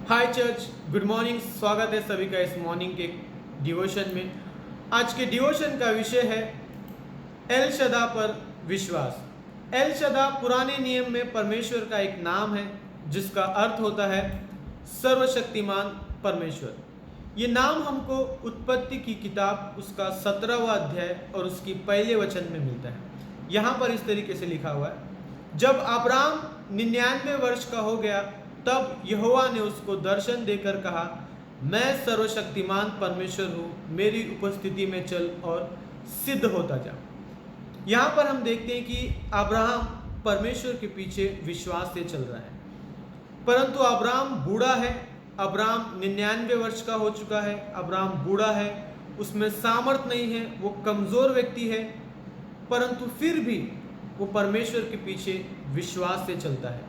हाय church, good morning. स्वागत है सभी का इस मॉर्निंग के डिवोशन में। आज के डिवोशन का विषय है एल शदा पर विश्वास। एल शदा पुराने नियम में परमेश्वर का एक नाम है जिसका अर्थ होता है सर्वशक्तिमान परमेश्वर। ये नाम हमको उत्पत्ति की किताब उसका 17वां अध्याय और उसकी पहले वचन में मिलता है। यहाँ पर इस तरीके से लिखा हुआ है, जब अब्राम 99 वर्ष का हो गया तब यहोवा ने उसको दर्शन देकर कहा, मैं सर्वशक्तिमान परमेश्वर हूँ, मेरी उपस्थिति में चल और सिद्ध होता जा। यहाँ पर हम देखते हैं कि अब्राहम परमेश्वर के पीछे विश्वास से चल रहा है, परंतु अब्राहम बूढ़ा है। अब्राहम 99 वर्ष का हो चुका है। अब्राहम बूढ़ा है, उसमें सामर्थ नहीं है, वो कमज़ोर व्यक्ति है, परंतु फिर भी वो परमेश्वर के पीछे विश्वास से चलता है।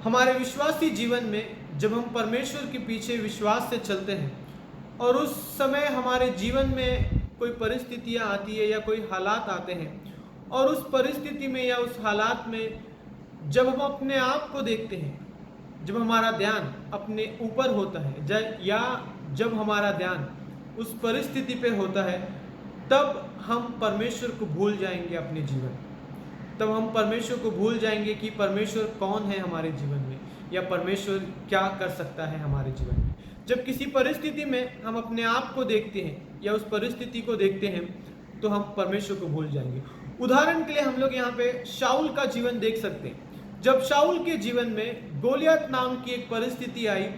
हमारे विश्वासी जीवन में जब हम परमेश्वर के पीछे विश्वास से चलते हैं और उस समय हमारे जीवन में कोई परिस्थितियाँ आती है या कोई हालात आते हैं, और उस परिस्थिति में या उस हालात में जब हम अपने आप को देखते हैं, जब हमारा ध्यान अपने ऊपर होता है या जब हमारा ध्यान उस परिस्थिति पे होता है, तब हम परमेश्वर को भूल जाएंगे अपने जीवन। तब हम परमेश्वर को भूल जाएंगे कि परमेश्वर कौन है हमारे जीवन में या परमेश्वर क्या कर सकता है हमारे जीवन में। जब किसी परिस्थिति में हम अपने आप को देखते हैं या उस परिस्थिति को देखते हैं तो हम परमेश्वर को भूल जाएंगे। उदाहरण के लिए हम लोग यहाँ पे शाऊल का जीवन देख सकते हैं। जब शाऊल के जीवन में गोलियत नाम की एक परिस्थिति आई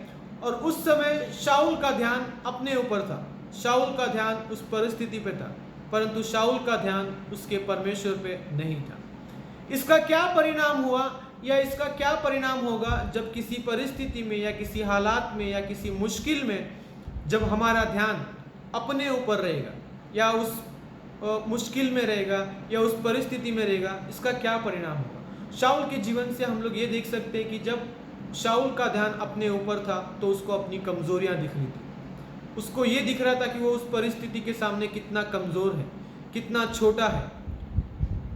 और उस समय शाऊल का ध्यान अपने ऊपर था, शाऊल का ध्यान उस परिस्थिति पे था, परंतु शाऊल का ध्यान उसके परमेश्वर पे नहीं था। इसका क्या परिणाम हुआ या इसका क्या परिणाम होगा जब किसी परिस्थिति में या किसी हालात में या किसी मुश्किल में जब हमारा ध्यान अपने ऊपर रहेगा या उस मुश्किल में रहेगा या उस परिस्थिति में रहेगा, इसका क्या परिणाम होगा। शाऊल के जीवन से हम लोग ये देख सकते हैं कि जब शाऊल का ध्यान अपने ऊपर था तो उसको अपनी कमजोरियां दिख रही थी। उसको ये दिख रहा था कि वो उस परिस्थिति के सामने कितना कमज़ोर है, कितना छोटा है।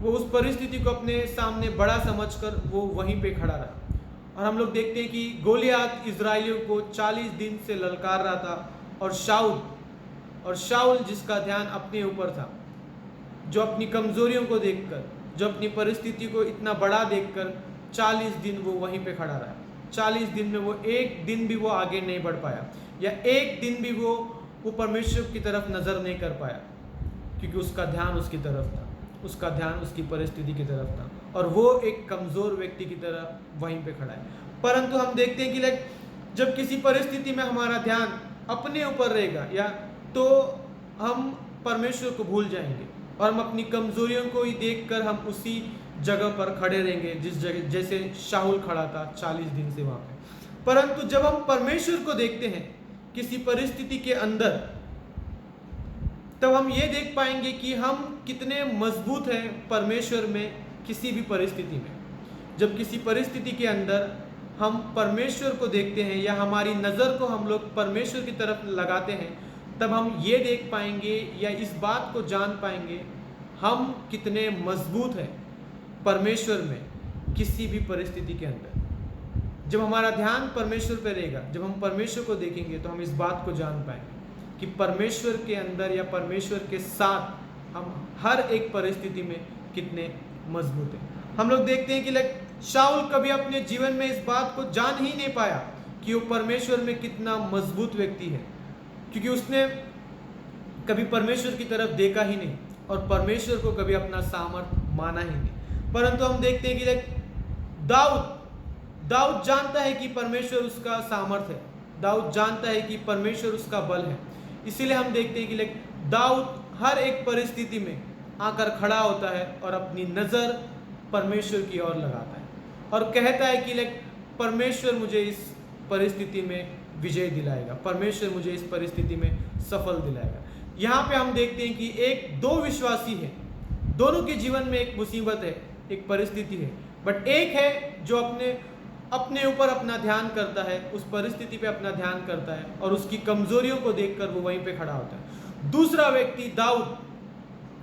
वो उस परिस्थिति को अपने सामने बड़ा समझकर वो वहीं पे खड़ा रहा। और हम लोग देखते हैं कि गोलियत इजराइलियों को 40 दिन से ललकार रहा था, और शाऊल जिसका ध्यान अपने ऊपर था, जो अपनी कमजोरियों को देखकर, जो अपनी परिस्थिति को इतना बड़ा देखकर 40 दिन वो वहीं पे खड़ा रहा। 40 दिन में वो एक दिन भी वो आगे नहीं बढ़ पाया या एक दिन भी वो परमेश्वर की तरफ नज़र नहीं कर पाया, क्योंकि उसका ध्यान उसकी तरफ था, उसका ध्यान उसकी परिस्थिति की तरफ था और वो एक कमज़ोर व्यक्ति की तरह वहीं पे खड़ा है। परंतु हम देखते हैं कि जब किसी परिस्थिति में हमारा ध्यान अपने ऊपर रहेगा या तो हम परमेश्वर को भूल जाएंगे और हम अपनी कमज़ोरियों को ही देखकर हम उसी जगह पर खड़े रहेंगे जिस जगह जैसे शाऊल खड़ा था 40 दिन से वहाँ पे। परंतु जब हम परमेश्वर को देखते हैं किसी परिस्थिति के अंदर, तब हम ये देख पाएंगे कि हम कितने मजबूत हैं परमेश्वर में किसी भी परिस्थिति में। जब किसी परिस्थिति के अंदर हम परमेश्वर को देखते हैं या हमारी नज़र को हम लोग परमेश्वर की तरफ लगाते हैं, तब हम ये देख पाएंगे या इस बात को जान पाएंगे हम कितने मजबूत हैं परमेश्वर में किसी भी परिस्थिति के अंदर। जब हमारा ध्यान परमेश्वर पर रहेगा, जब हम परमेश्वर को देखेंगे, तो हम इस बात को जान पाएंगे कि परमेश्वर के अंदर या परमेश्वर के साथ हम हर एक परिस्थिति में कितने मजबूत हैं। हम लोग देखते हैं कि शाऊल कभी अपने जीवन में इस बात को जान ही नहीं पाया कि वो परमेश्वर में कितना मजबूत व्यक्ति है, क्योंकि उसने कभी परमेश्वर की तरफ देखा ही नहीं और परमेश्वर को कभी अपना सामर्थ माना ही नहीं। परंतु हम देखते हैं कि दाऊद जानता है कि परमेश्वर उसका सामर्थ है, दाऊद जानता है कि परमेश्वर उसका बल है। इसीलिए हम देखते हैं कि दाऊद हर एक परिस्थिति में आकर खड़ा होता है और अपनी नज़र परमेश्वर की ओर लगाता है और कहता है कि परमेश्वर मुझे इस परिस्थिति में विजय दिलाएगा, परमेश्वर मुझे इस परिस्थिति में सफल दिलाएगा। यहाँ पे हम देखते हैं कि दो विश्वासी है, दोनों के जीवन में एक मुसीबत है, एक परिस्थिति है, बट एक है जो अपने ऊपर अपना ध्यान करता है, उस परिस्थिति पे अपना ध्यान करता है और उसकी कमजोरियों को देखकर वो वहीं पे खड़ा होता है। दूसरा व्यक्ति दाऊद,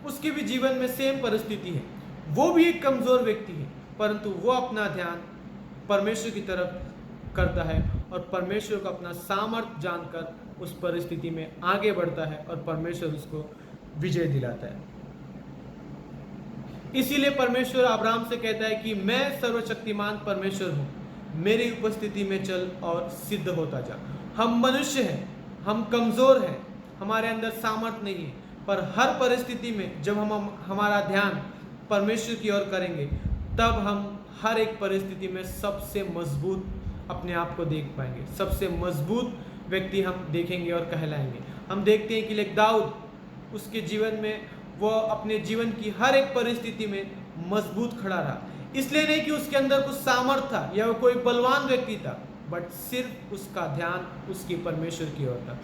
उसके भी जीवन में सेम परिस्थिति है, वो भी एक कमजोर व्यक्ति है, परंतु वो अपना ध्यान परमेश्वर की तरफ करता है और परमेश्वर को अपना सामर्थ्य जानकर उस परिस्थिति में आगे बढ़ता है और परमेश्वर उसको विजय दिलाता है। इसीलिए परमेश्वर अब्राहम से कहता है कि मैं सर्वशक्तिमान परमेश्वर हूँ, मेरी उपस्थिति में चल और सिद्ध होता जा। हम मनुष्य हैं, हम कमज़ोर हैं, हमारे अंदर सामर्थ्य नहीं है, पर हर परिस्थिति में जब हम हमारा ध्यान परमेश्वर की ओर करेंगे तब हम हर एक परिस्थिति में सबसे मजबूत अपने आप को देख पाएंगे, सबसे मजबूत व्यक्ति हम देखेंगे और कहलाएंगे। हम देखते हैं कि लेक दाऊद, उसके जीवन में वो अपने जीवन की हर एक परिस्थिति में मजबूत खड़ा रहा। इसलिए नहीं कि उसके अंदर कुछ सामर्थ्य था या वो कोई बलवान व्यक्ति था, बट सिर्फ उसका ध्यान उसकी परमेश्वर की ओर था।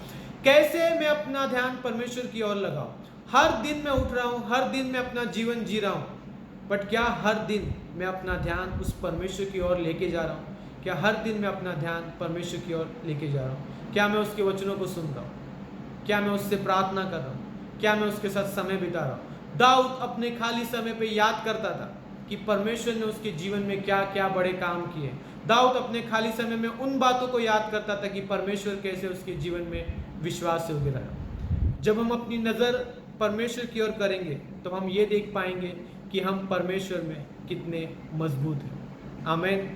कैसे मैं अपना ध्यान परमेश्वर की ओर लगाऊं? हर दिन मैं उठ रहा हूं, हर दिन मैं अपना जीवन जी रहा हूं, बट क्या हर दिन मैं अपना ध्यान उस परमेश्वर की ओर लेके जा रहा हूं? क्या हर दिन मैं अपना ध्यान परमेश्वर की ओर लेके जा रहा हूं? क्या मैं उसके वचनों को सुन रहा हूं? क्या मैं उससे प्रार्थना कर रहा हूं? क्या मैं उसके साथ समय बिता रहा हूं? दाऊद अपने खाली समय पे याद करता था कि परमेश्वर ने उसके जीवन में क्या क्या बड़े काम किए। दाऊद अपने खाली समय में उन बातों को याद करता था कि परमेश्वर कैसे उसके जीवन में विश्वास से उगे रहा। जब हम अपनी नज़र परमेश्वर की ओर करेंगे तो हम ये देख पाएंगे कि हम परमेश्वर में कितने मजबूत हैं। आमीन।